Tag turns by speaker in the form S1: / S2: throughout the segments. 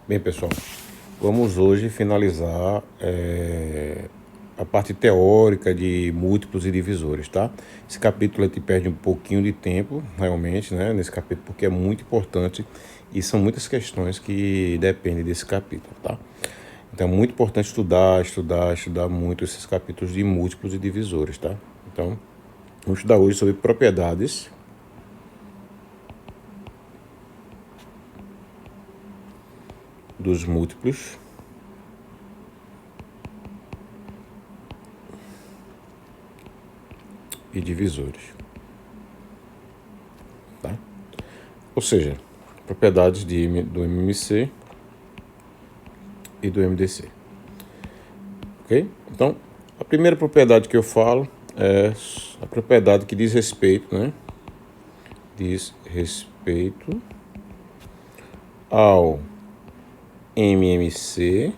S1: Bem, pessoal, vamos hoje finalizar a parte teórica de múltiplos e divisores, tá? Esse capítulo a gente perde um pouquinho de tempo, realmente, né? Nesse capítulo, porque é muito importante e são muitas questões que dependem desse capítulo, tá? Então é muito importante estudar muito esses capítulos de múltiplos e divisores, tá? Então, vamos estudar hoje sobre propriedades dos múltiplos e divisores, tá? Ou seja, propriedades do MMC e do MDC, ok? Então, a primeira propriedade que eu falo é a propriedade que diz respeito, né? Diz respeito ao MMC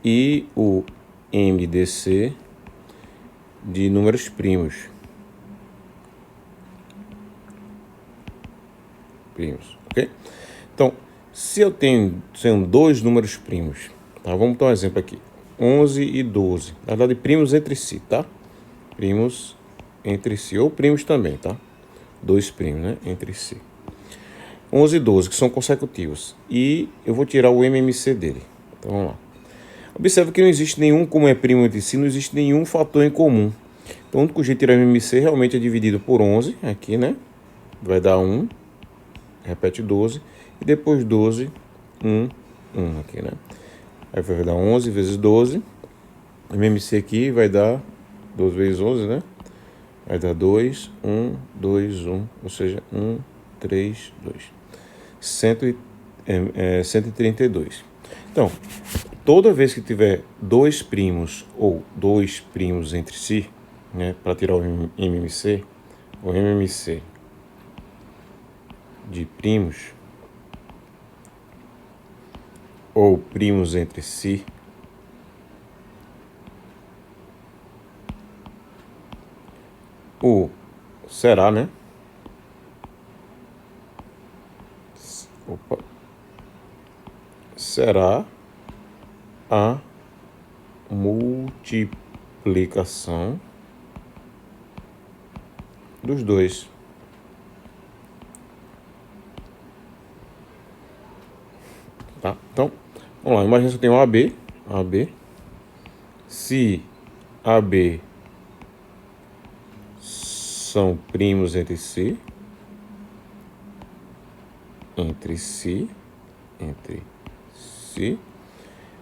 S1: e o MDC de números primos. Ok? Então, se eu tenho dois números primos, tá? Vamos dar um exemplo aqui. 11 e 12. Na verdade, primos entre si, tá? Primos entre si, ou primos também, tá? Dois primos, né? Entre si. 11 e 12, que são consecutivos. E eu vou tirar o MMC dele. Então, vamos lá. Observe que não existe nenhum, como é primo entre si, não existe nenhum fator em comum. Então, o único jeito de tirar o MMC realmente é dividido por 11, aqui, né? Vai dar 1. Repete 12. E depois 12, 1, 1 aqui, né? Aí vai dar 11 vezes 12. O MMC aqui vai dar 12 vezes 11, né? Vai dar 2, 1, 2, 1. Ou seja, 1, 3, 2. 132. Então, toda vez que tiver dois primos ou dois primos entre si, né, para tirar o MMC de primos ou primos entre si, o será, né? Será a multiplicação dos dois. Tá? Então, vamos lá. Imagina que eu tenho AB. Se AB são primos entre si,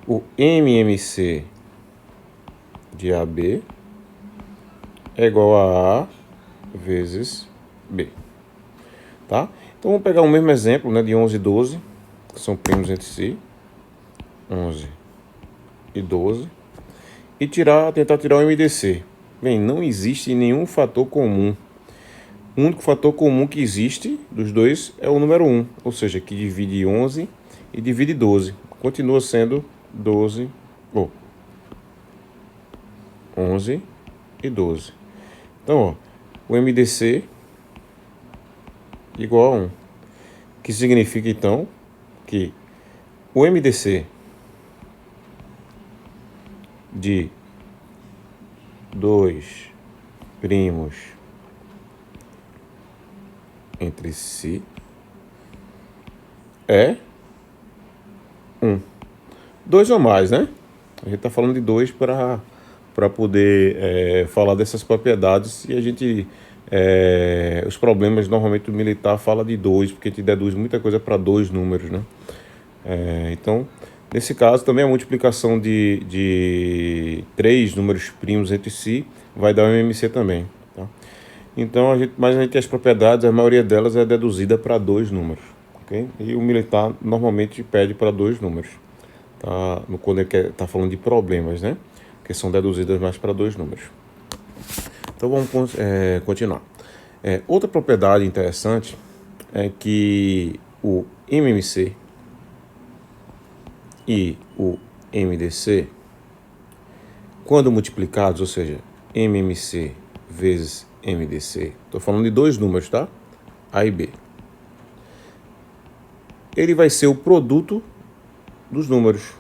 S1: o MMC de AB é igual a vezes B, tá? Então vamos pegar o mesmo exemplo, né, de 11 e 12, que são primos entre si, 11 e 12, e tentar tirar o MDC. Bem, não existe nenhum fator comum. O único fator comum que existe dos dois é o número 1, ou seja, que divide 11 e divide 12. Continua sendo 11 e 12. Então, ó, o MDC igual a 1. Que significa, então, que o MDC de dois primos entre si é 1. 2 ou mais, né? A gente está falando de 2 para poder falar dessas propriedades e a gente... os problemas, normalmente o militar fala de 2, porque te deduz muita coisa para dois números, né? Então, nesse caso, também a multiplicação de 3 números primos entre si vai dar o MMC também, tá? Então, mas a gente tem as propriedades, a maioria delas é deduzida para dois números, ok? E o militar normalmente pede para dois números, tá? Quando ele está falando de problemas, né? Que são deduzidas mais para dois números. Então, vamos continuar. Outra propriedade interessante é que o MMC e o MDC, quando multiplicados, ou seja, MMC vezes MDC, estou falando de dois números, tá? A e B. Ele vai ser o produto dos números.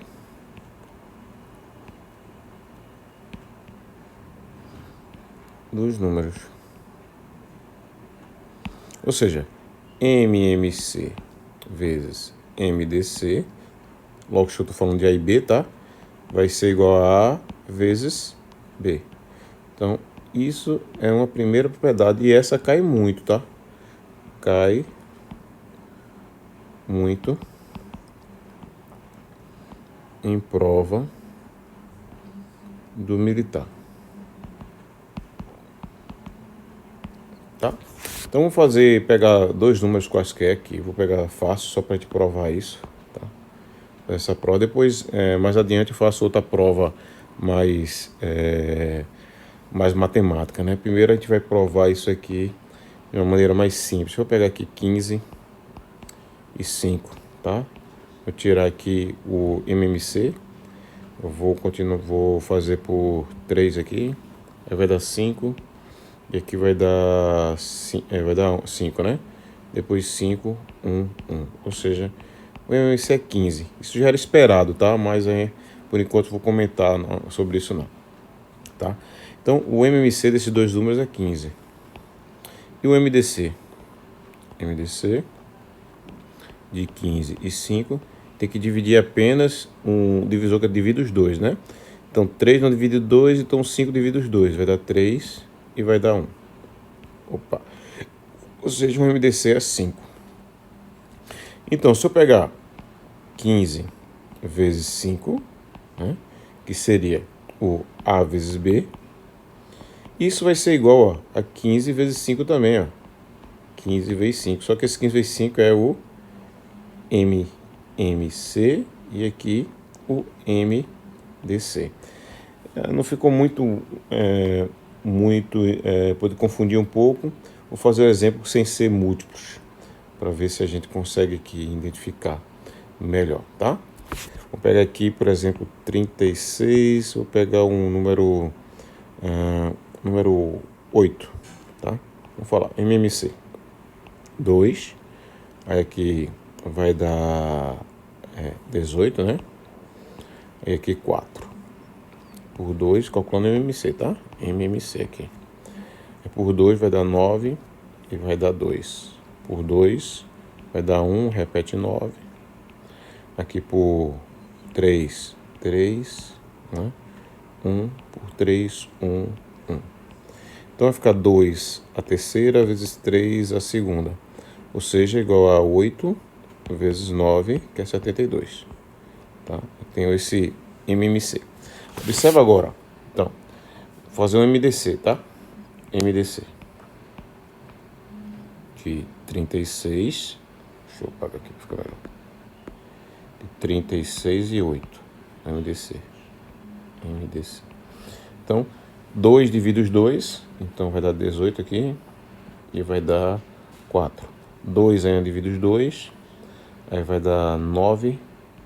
S1: Ou seja, MMC vezes MDC, logo que eu estou falando de A e B, tá? Vai ser igual a A vezes B. Então, isso é uma primeira propriedade e essa cai muito, tá? Cai muito em prova do militar. Tá? Então vou pegar dois números quaisquer aqui, vou pegar fácil só para te provar isso, tá? Essa prova, depois mais adiante eu faço outra prova mais matemática, né? Primeiro a gente vai provar isso aqui de uma maneira mais simples. Vou pegar aqui 15 e 5, tá? Vou tirar aqui o MMC, eu vou fazer por 3 aqui, aí vai dar 5. E aqui vai dar 5, né? Depois 5, 1, 1. Ou seja, o MMC é 15. Isso já era esperado, tá? Mas por enquanto vou comentar sobre isso não. Tá? Então, o MMC desses dois números é 15. E o MDC? MDC de 15 e 5 tem que dividir apenas um divisor que divide os dois, né? Então, 3 não divide 2, então 5 divide os dois. Vai dar 3 e vai dar 1. Opa. Ou seja, o MDC é 5. Então, se eu pegar 15 vezes 5, né, que seria o A vezes B, isso vai ser igual a 15 vezes 5 também, ó. 15 vezes 5. Só que esse 15 vezes 5 é o MMC e aqui o MDC. Não ficou pode confundir um pouco. Vou fazer o exemplo sem ser múltiplos, para ver se a gente consegue aqui identificar melhor, tá? Vou pegar aqui, por exemplo, 36, vou pegar um número 8, tá? Vamos falar, MMC 2, aí aqui vai dar 18, né? Aí aqui 4. Por 2, calculando MMC, tá? MMC aqui. Por 2 vai dar 9 e vai dar 2. Por 2 vai dar 1, repete 9. Aqui por 3, 3, né? 1 por 3, 1, 1. Então vai ficar 2 a terceira vezes 3 a segunda. Ou seja, igual a 8 vezes 9, que é 72. Tá? Eu tenho esse MMC. Observa agora. Então, vou fazer um MDC, tá? MDC de 36. Deixa eu apagar aqui para ficar melhor. De 36 e 8. MDC. Então, 2 divide os 2. Então, vai dar 18 aqui. E vai dar 4. 2 ainda divide os 2. Aí vai dar 9.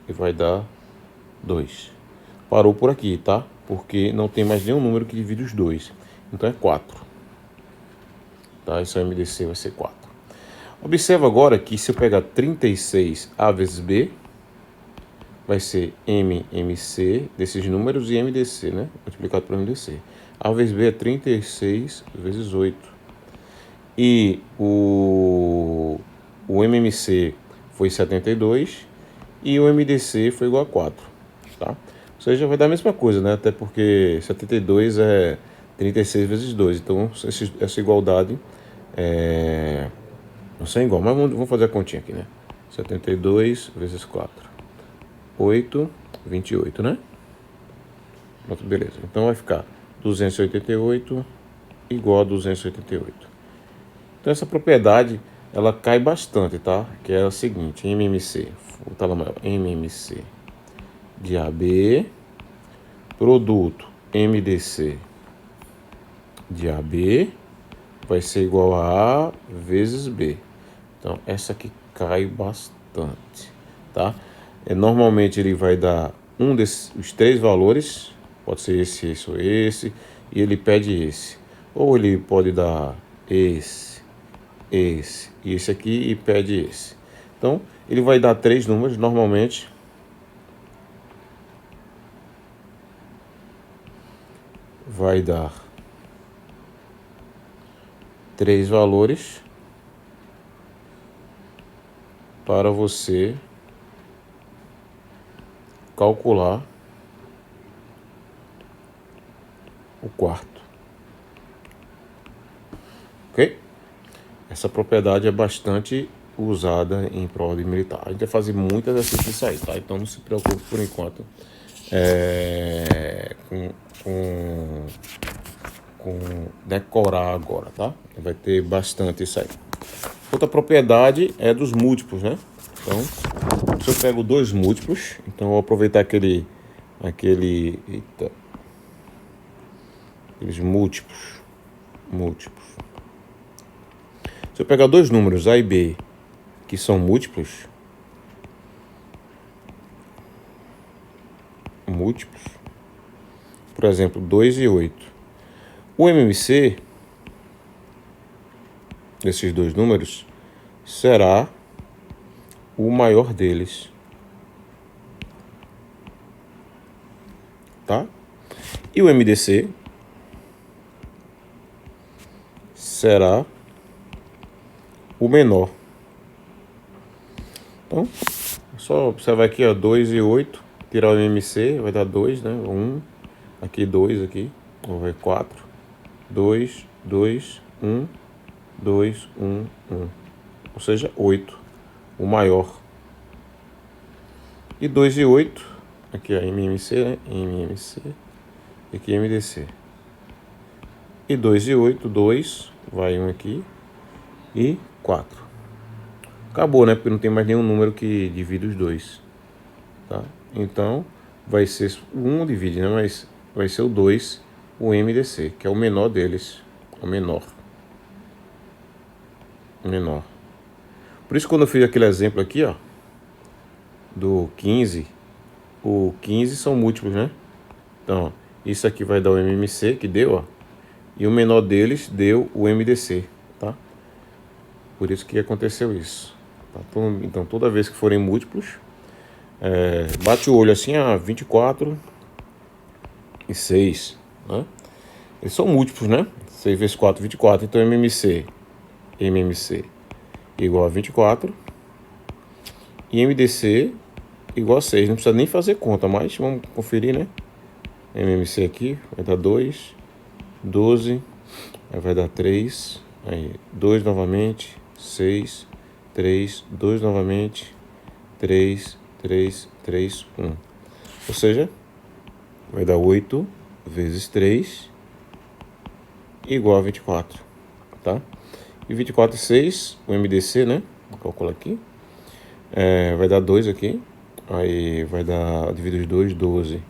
S1: E vai dar 2. Parou por aqui, tá? Porque não tem mais nenhum número que divide os 2. Então, é 4. Tá? Isso é MDC, vai ser 4. Observa agora que se eu pegar 36A vezes B, vai ser MMC desses números e MDC, né? Multiplicado por MDC. A vezes B é 36 vezes 8. E o MMC foi 72 e o MDC foi igual a 4. Tá? Ou seja, vai dar a mesma coisa, né? Até porque 72 é 36 vezes 2. Então, essa igualdade não são igual, mas vamos fazer a continha aqui, né? 72 vezes 4. 8, 28, né? Pronto, beleza. Então vai ficar 288 igual a 288. Então essa propriedade, ela cai bastante, tá? Que é a seguinte, MMC, vou botar lá maior, MMC de AB, produto MDC de AB, vai ser igual a vezes B. Então, essa aqui cai bastante, tá? Normalmente ele vai dar os 3 valores, pode ser esse ou esse, e ele pede esse. Ou ele pode dar esse e esse aqui e pede esse. Então, ele vai dar 3 números, normalmente vai dar 3 valores para você calcular o quarto. Ok? Essa propriedade é bastante usada em prova de militar. A gente vai fazer muito exercício disso aí, tá? Então não se preocupe por enquanto com decorar agora, tá? Vai ter bastante isso aí. Outra propriedade é dos múltiplos, né? Então, se eu pego 2 múltiplos, então eu vou aproveitar aqueles múltiplos. Se eu pegar 2 números A e B que são múltiplos, por exemplo, 2 e 8, o MMC desses 2 números será o maior deles, tá? E o MDC será o menor. Então, só observar aqui, ó, 2 e 8, tirar o MMC, vai dar 2, né? 1, aqui 2, aqui, vai 4, 2, 2, 1, 2, 1, 1. Ou seja, 8, o maior. E 2 e 8, aqui é MMC, né? MMC, aqui MDC. E 2 e 8, 2, vai 1 aqui, e 4. Acabou, né? Porque não tem mais nenhum número que divide os dois, tá? Então, vai ser o 1 divide, né? Mas vai ser o 2, o MDC, que é o menor deles, o menor. Por isso, quando eu fiz aquele exemplo aqui, ó, do 15, o 15 são múltiplos, né? Então, ó, isso aqui vai dar o MMC, que deu, ó, e o menor deles deu o MDC, tá? Por isso que aconteceu isso. Tá? Então, toda vez que forem múltiplos, bate o olho assim, 24 e 6, né? Eles são múltiplos, né? 6 vezes 4, 24. Então, MMC igual a 24 e MDC igual a 6. Não precisa nem fazer conta, mas vamos conferir, né? MMC aqui vai dar 2, 12, aí vai dar 3, aí 2 novamente, 6, 3, 2 novamente, 3, 3, 3, 1. Ou seja, vai dar 8 vezes 3 igual a 24, tá? E 24 e 6, o MDC, né? Vou calcular aqui. Vai dar 2 aqui. Aí vai dar, divido os 2, 12.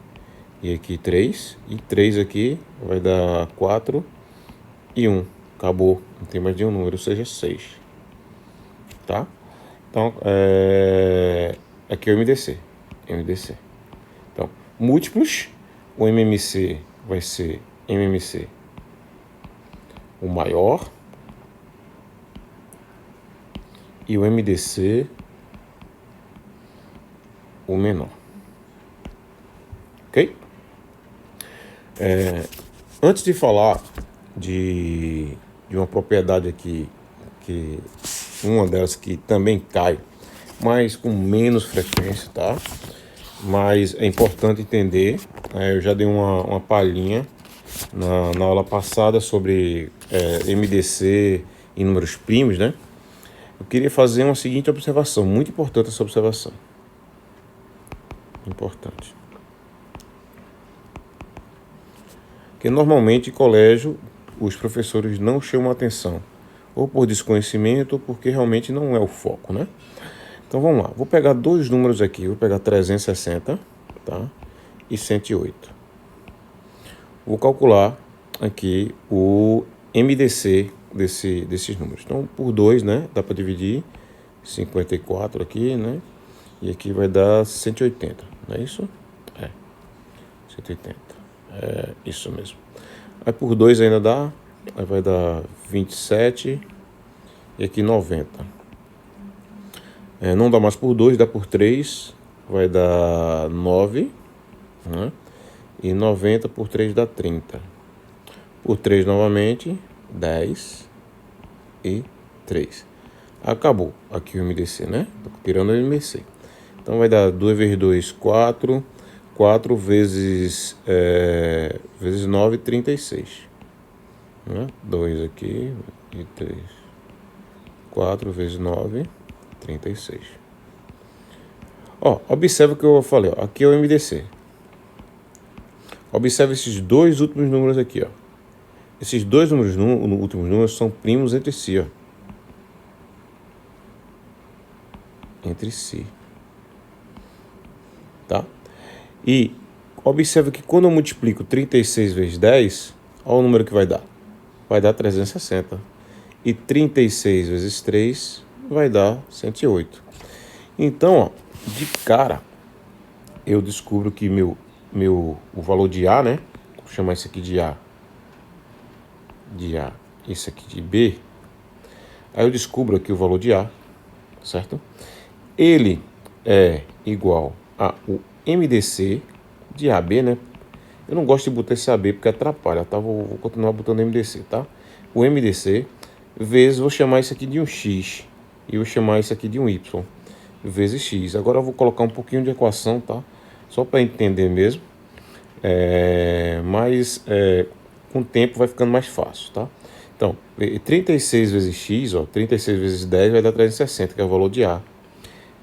S1: E aqui 3. E 3 aqui vai dar 4 e 1. Acabou. Não tem mais nenhum número, ou seja, 6. Tá? Então, aqui é o MDC. Então, múltiplos, o MMC vai ser MMC o maior e o MDC o menor. Ok? Antes de falar de uma propriedade aqui, que uma delas que também cai, mas com menos frequência, tá? Mas é importante entender, eu já dei uma palhinha na aula passada sobre MDC e números primos, né? Eu queria fazer uma seguinte observação, muito importante essa observação. Importante. Que normalmente em colégio os professores não chamam atenção, ou por desconhecimento, ou porque realmente não é o foco, né? Então vamos lá, vou pegar 2 números aqui, vou pegar 360, tá? E 108. Vou calcular aqui o MDC desses números. Então, por 2, né? Dá para dividir 54 aqui, né? E aqui vai dar 180, não é isso? 180. Isso mesmo. Aí por 2 ainda dá, aí vai dar 27 e aqui 90. Não dá mais por 2, dá por 3, vai dar 9, né? E 90 por 3 dá 30. Por 3 novamente, 10 e 3. Acabou aqui o MDC, né? Tô tirando o MDC. Então vai dar 2 vezes 2, 4. 4 vezes 9, 36. Né? 2 aqui e 3. 4 vezes 9, 36. Ó, observa o que eu falei. Ó. Aqui é o MDC. Observe esses dois últimos números aqui. Ó. Esses dois últimos números são primos entre si. Ó. Entre si. Tá? E observe que quando eu multiplico 36 vezes 10, olha o número que vai dar. Vai dar 360. E 36 vezes 3 vai dar 108. Então, ó, de cara, eu descubro que o valor de A, né? Vou chamar isso aqui de A. De A. Isso aqui de B. Aí eu descubro aqui o valor de A, certo? Ele é igual a o MDC de AB, né? Eu não gosto de botar esse AB porque atrapalha, tá? Vou continuar botando MDC, tá? O MDC vezes, vou chamar isso aqui de um X. E vou chamar isso aqui de um Y. Vezes X. Agora eu vou colocar um pouquinho de equação, tá? Só para entender mesmo. Mas com o tempo vai ficando mais fácil, tá? Então, 36 vezes X, ó, 36 vezes 10 vai dar 360, que é o valor de A.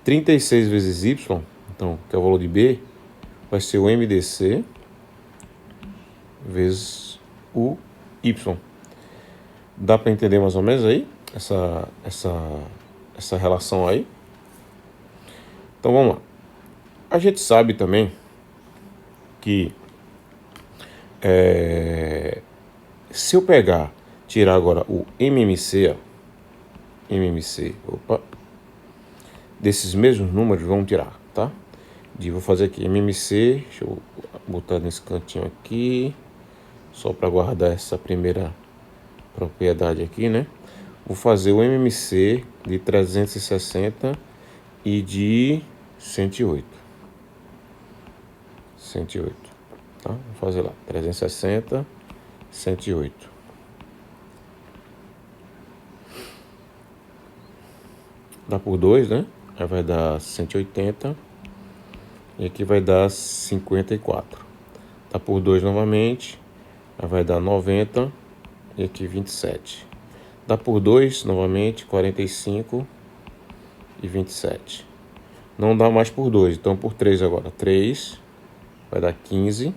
S1: 36 vezes Y, então, que é o valor de B, vai ser o MDC vezes o Y. Dá para entender mais ou menos aí essa relação aí? Então vamos lá. A gente sabe também que se eu tirar agora o MMC, ó, MMC, desses mesmos números, vamos tirar, tá? Vou fazer aqui MMC, deixa eu botar nesse cantinho aqui, só para guardar essa primeira propriedade aqui, né? Vou fazer o MMC de 360 e de 108. 108, tá? Vou fazer lá, 360, 108. Dá por 2, né? Aí vai dar 180. E aqui vai dar 54. Dá por 2 novamente. Aí vai dar 90. E aqui 27. Dá por 2 novamente, 45 e 27. Não dá mais por 2, então por 3 agora. 3 vai dar 15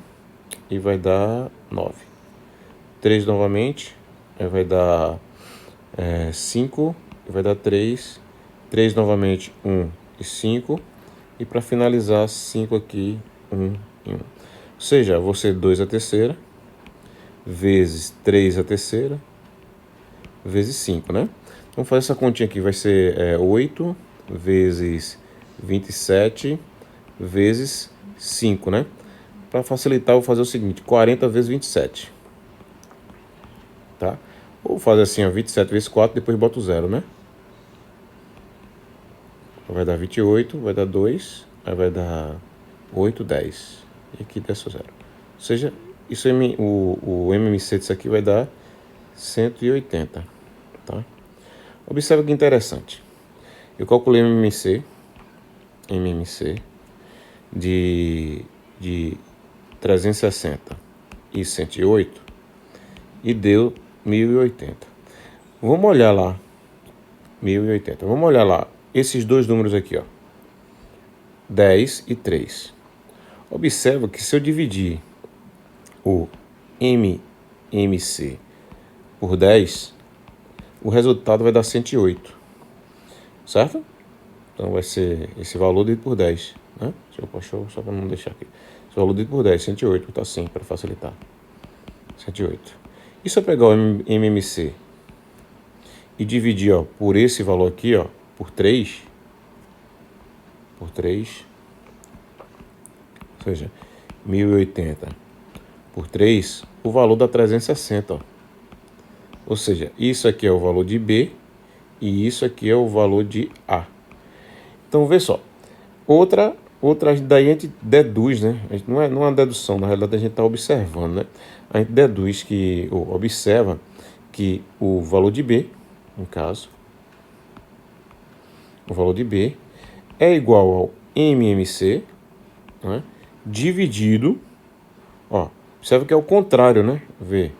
S1: e vai dar 9. 3 novamente, aí vai dar 5 e vai dar 3. 3 novamente, 1 e 5. E para finalizar, 5 aqui, 1 e 1. Ou seja, vou ser 2 a terceira, vezes 3 a terceira, vezes 5, né? Vamos fazer essa continha aqui, vai ser 8 vezes 27 vezes 5, né? Para facilitar, eu vou fazer o seguinte, 40 vezes 27. Tá? Vou fazer assim, ó, 27 vezes 4, depois boto 0, né? Vai dar 28, vai dar 2, aí vai dar 8, 10. E aqui desce o 0. Ou seja, isso o MMC disso aqui vai dar 180. Tá? Observe que interessante. Eu calculei MMC de 360 e 108 e deu 1080. Vamos olhar lá. 1080. Vamos olhar lá. Esses dois números aqui, ó, 10 e 3. Observa que se eu dividir o MMC por 10, o resultado vai dar 108, certo? Então vai ser esse valor dividido por 10, né? Deixa eu puxar só para não deixar aqui. Esse valor dividido por 10, 108, tá assim, para facilitar. 108. E se eu pegar o MMC e dividir, ó, por esse valor aqui, ó, por 3, ou seja, 1080 por 3, o valor dá 360, ó. Ou seja, isso aqui é o valor de B e isso aqui é o valor de A. Então, vê só. Outra Outra, daí a gente deduz, né? A gente não é uma dedução, na realidade a gente está observando, né? A gente deduz que, ou observa que o valor de B, no caso, o valor de B é igual ao MMC, né? Dividido, ó, observa que é o contrário, né? V.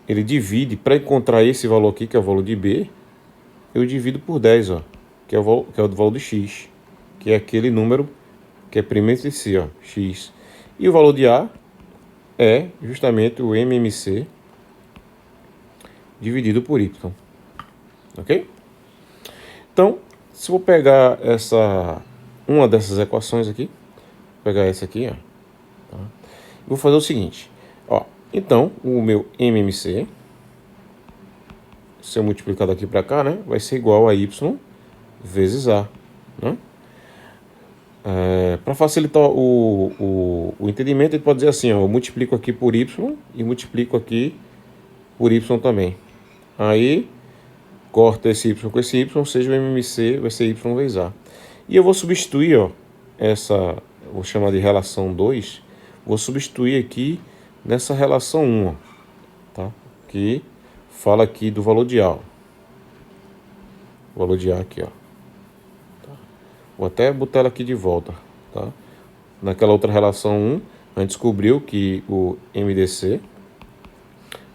S1: Ele divide, para encontrar esse valor aqui, que é o valor de B, eu divido por 10, ó, que é o valor de X, que é aquele número que é primo entre si, ó, X. E o valor de A é justamente o MMC dividido por Y. Ok? Então, se eu vou pegar uma dessas equações aqui, vou pegar essa aqui, ó, tá? Vou fazer o seguinte, ó. Então, o meu MMC, se eu multiplicar daqui para cá, né, vai ser igual a Y vezes A, né? Para facilitar o entendimento, ele pode dizer assim, ó, eu multiplico aqui por Y e multiplico aqui por Y também. Aí, corta esse Y com esse Y, ou seja, o MMC vai ser Y vezes A. E eu vou substituir, ó, vou chamar de relação 2, vou substituir aqui nessa relação 1, ó, tá? Que fala aqui do valor de A, ó. O valor de A aqui, ó. Tá? Vou até botar ela aqui de volta, tá? Naquela outra relação 1, a gente descobriu que o MDC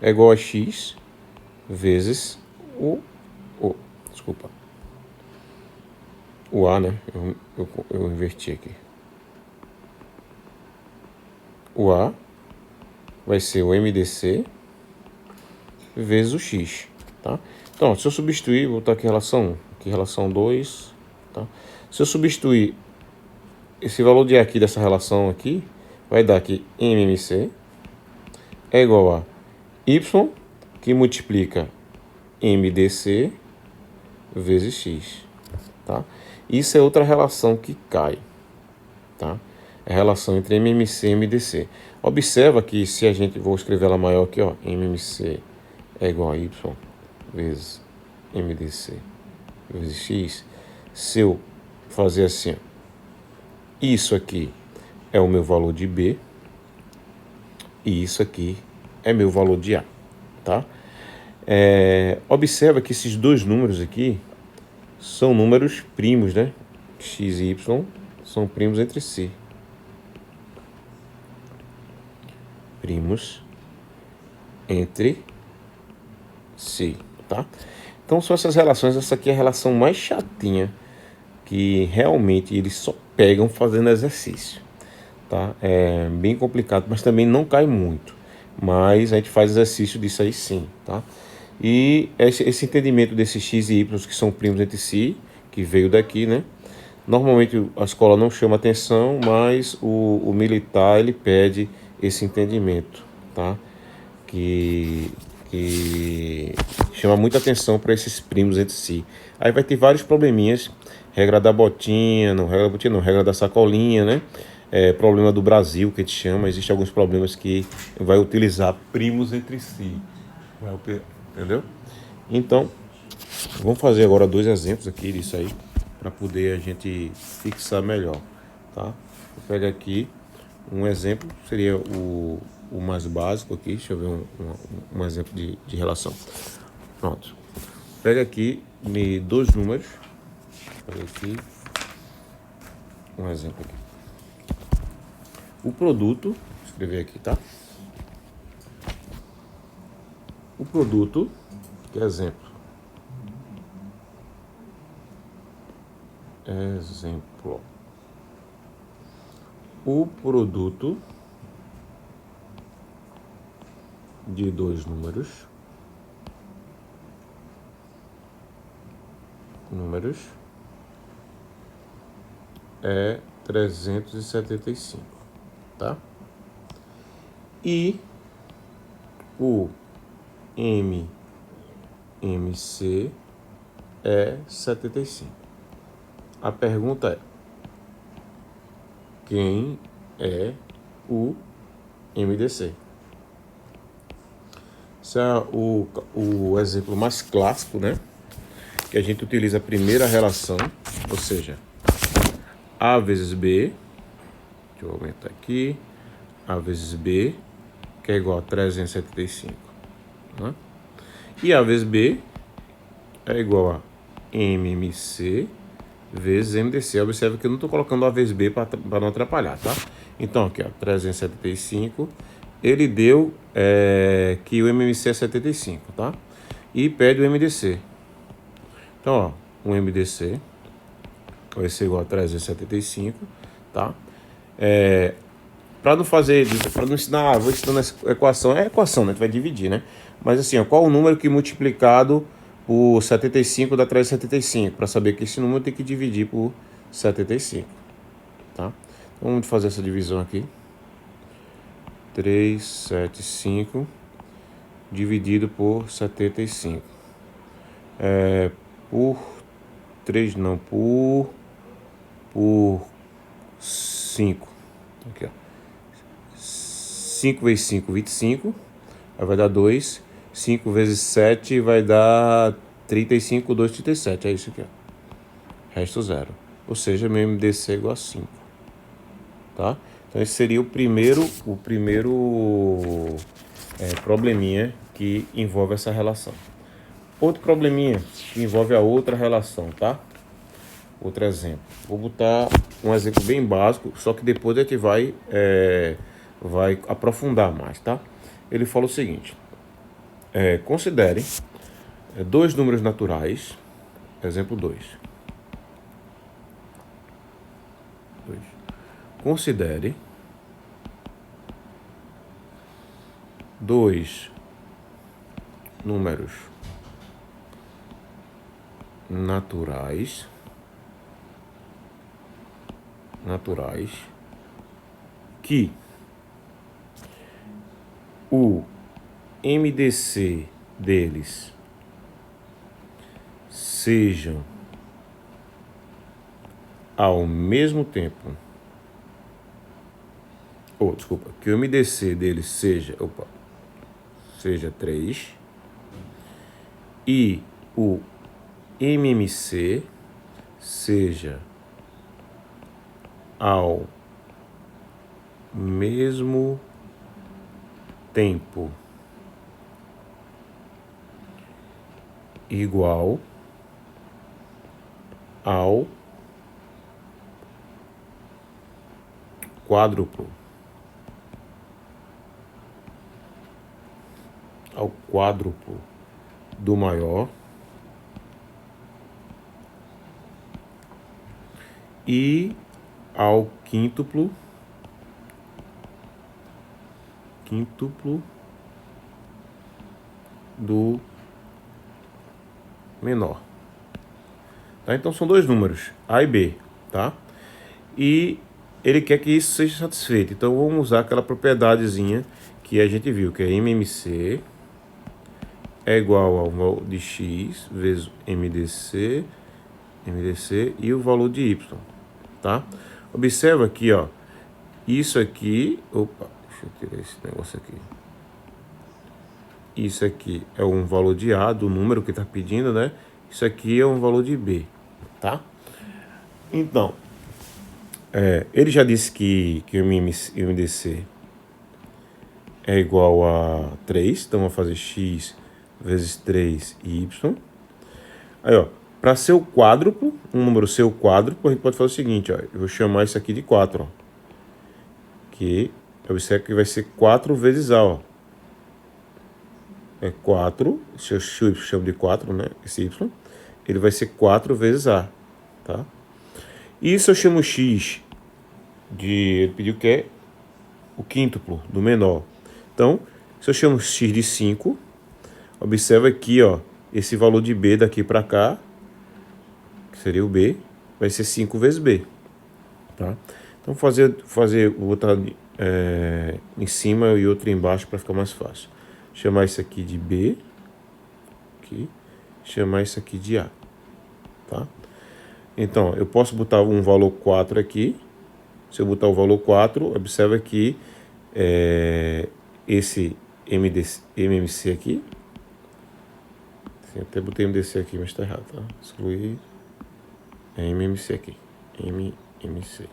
S1: é igual a X vezes desculpa. O A, né? Eu inverti aqui. O A vai ser o MDC vezes o X, tá? Então, se eu substituir, vou botar aqui relação 1, aqui relação 2, tá? Se eu substituir esse valor de aqui dessa relação aqui, vai dar que MMC é igual a Y, que multiplica MDC vezes X, tá? Isso é outra relação que cai, tá? É a relação entre MMC e MDC. Observa que se a gente, vou escrever ela maior aqui, ó, MMC é igual a Y vezes MDC vezes X. Se eu fazer assim, ó, isso aqui é o meu valor de B e isso aqui é meu valor de A, tá? Observa que esses dois números aqui são números primos, né? X e Y são primos entre si. Primos entre si, tá? Então são essas relações. Essa aqui é a relação mais chatinha, que realmente eles só pegam fazendo exercício, tá? É bem complicado, mas também não cai muito. Mas a gente faz exercício disso aí sim, tá? E esse entendimento desses x e y que são primos entre si, que veio daqui, né? Normalmente a escola não chama atenção, mas o militar ele pede esse entendimento, tá? Que chama muita atenção para esses primos entre si. Aí vai ter vários probleminhas, regra da botinha, regra da sacolinha, né? Problema do Brasil, que a gente chama, existem alguns problemas que vai utilizar primos entre si. Entendeu? Então, vamos fazer agora dois exemplos aqui disso aí, para poder a gente fixar melhor, tá? Vou pegar aqui um exemplo, seria o mais básico aqui, deixa eu ver um exemplo de relação. Pronto. Pega aqui dois números, pega aqui um exemplo aqui. O produto, vou escrever aqui, tá? O produto, que é exemplo. O produto de dois números é 375, tá? E o MMC é 75. A pergunta é: quem é o MDC? Esse é o exemplo mais clássico, né? Que a gente utiliza a primeira relação, ou seja, A vezes B, deixa eu aumentar aqui, A vezes B, que é igual a 375, né? E A vezes B é igual a MMC vezes MDC. Observe que eu não estou colocando A vezes B para não atrapalhar, tá? Então, aqui, ó, 375, ele deu que o MMC é 75, tá? E pede o MDC. Então, ó, o MDC vai ser igual a 375, tá? Para não fazer, para não ensinar, vou ensinando essa equação, é equação, né? Tu vai dividir, né? Mas assim, ó, qual o número que multiplicado por 75 dá 375? Para saber que esse número tem que dividir por 75, tá? Então, vamos fazer essa divisão aqui. 375 dividido por 75. Por 3 não, por 5. Aqui, ó. 5 vezes 5, 25. Aí vai dar 2. 5 vezes 7 vai dar 35, 2, 37. É isso aqui, ó. Resto 0. Ou seja, meu MDC é igual a 5. Tá? Então esse seria o primeiro probleminha que envolve essa relação. Outro probleminha que envolve a outra relação, tá? Outro exemplo. Vou botar um exemplo bem básico, só que depois a gente vai aprofundar mais, tá? Ele fala o seguinte: considere dois números naturais. Exemplo 2. Considere dois números naturais que o MDC deles sejam ao mesmo tempo, que o MDC deles seja 3 e o MMC seja ao mesmo tempo igual ao quádruplo. Do maior e ao quíntuplo do menor. Tá? Então são dois números, A e B, tá? E ele quer que isso seja satisfeito. Então vamos usar aquela propriedadezinha que a gente viu, que é MMC é igual ao valor de X vezes MDC e o valor de Y, tá? Observa aqui, ó, isso aqui, deixa eu tirar esse negócio aqui. Isso aqui é um valor de A, do número que está pedindo, né? Isso aqui é um valor de B, tá? Então, ele já disse que o MDC é igual a 3, então vamos fazer X vezes 3 e Y. Aí, ó, para ser o quádruplo, um número ser o quádruplo, a gente pode fazer o seguinte, ó, eu vou chamar isso aqui de 4, ó. Que observa que vai ser 4 vezes A, ó. É 4, se eu chamo de 4, né, esse Y, ele vai ser 4 vezes A, tá? E se eu chamo X ele pediu que é o quíntuplo do menor. Então, se eu chamo X de 5, observa aqui, ó, esse valor de B daqui para cá, que seria o B, vai ser 5 vezes B, tá? Então, fazer botar em cima e outro embaixo para ficar mais fácil. Chamar isso aqui de B, aqui, chamar isso aqui de A, tá? Então, eu posso botar um valor 4 aqui. Se eu botar o valor 4, observa que esse MMC aqui, até botei MDC aqui, mas está errado, tá? Excluir MMC aqui, MC.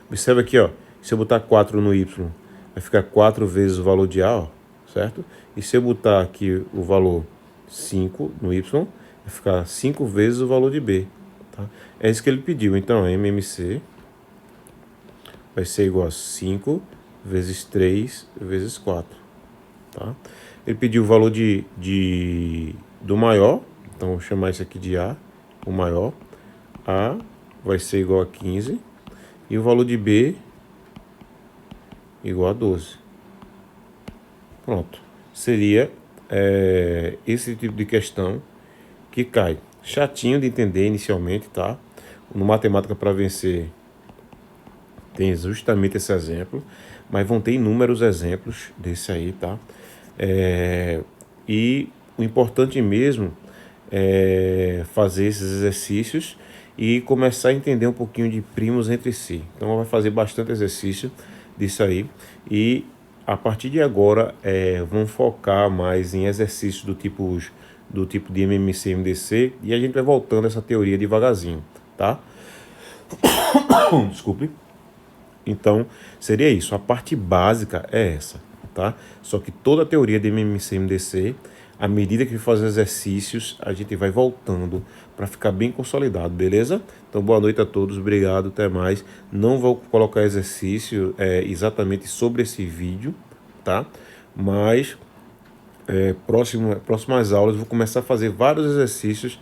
S1: Observa aqui, ó, se eu botar 4 no Y, vai ficar 4 vezes o valor de A, ó, certo? E se eu botar aqui o valor 5 no Y, vai ficar 5 vezes o valor de B, tá? É isso que ele pediu. Então, MMC vai ser igual a 5 vezes 3 vezes 4, tá? Ele pediu o valor do maior, então vou chamar isso aqui de A, o maior. A vai ser igual a 15 e o valor de B igual a 12. Pronto. Seria esse tipo de questão que cai. Chatinho de entender inicialmente, tá? No Matemática para Vencer tem justamente esse exemplo, mas vão ter inúmeros exemplos desse aí, tá? E o importante mesmo é fazer esses exercícios e começar a entender um pouquinho de primos entre si. Então vai fazer bastante exercício disso aí e a partir de agora vamos focar mais em exercícios do tipo de MMC e MDC e a gente vai voltando a essa teoria devagarzinho, tá? Desculpe. Então, seria isso. A parte básica é essa, tá? Só que toda a teoria de MMC e MDC, à medida que faz exercícios, a gente vai voltando para ficar bem consolidado, beleza? Então, boa noite a todos, obrigado, até mais. Não vou colocar exercício exatamente sobre esse vídeo, tá? Mas, próximas aulas, vou começar a fazer vários exercícios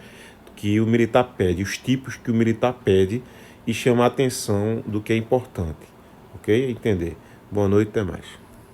S1: que o militar pede, os tipos que o militar pede, e chamar a atenção do que é importante, ok? Entender. Boa noite, até mais.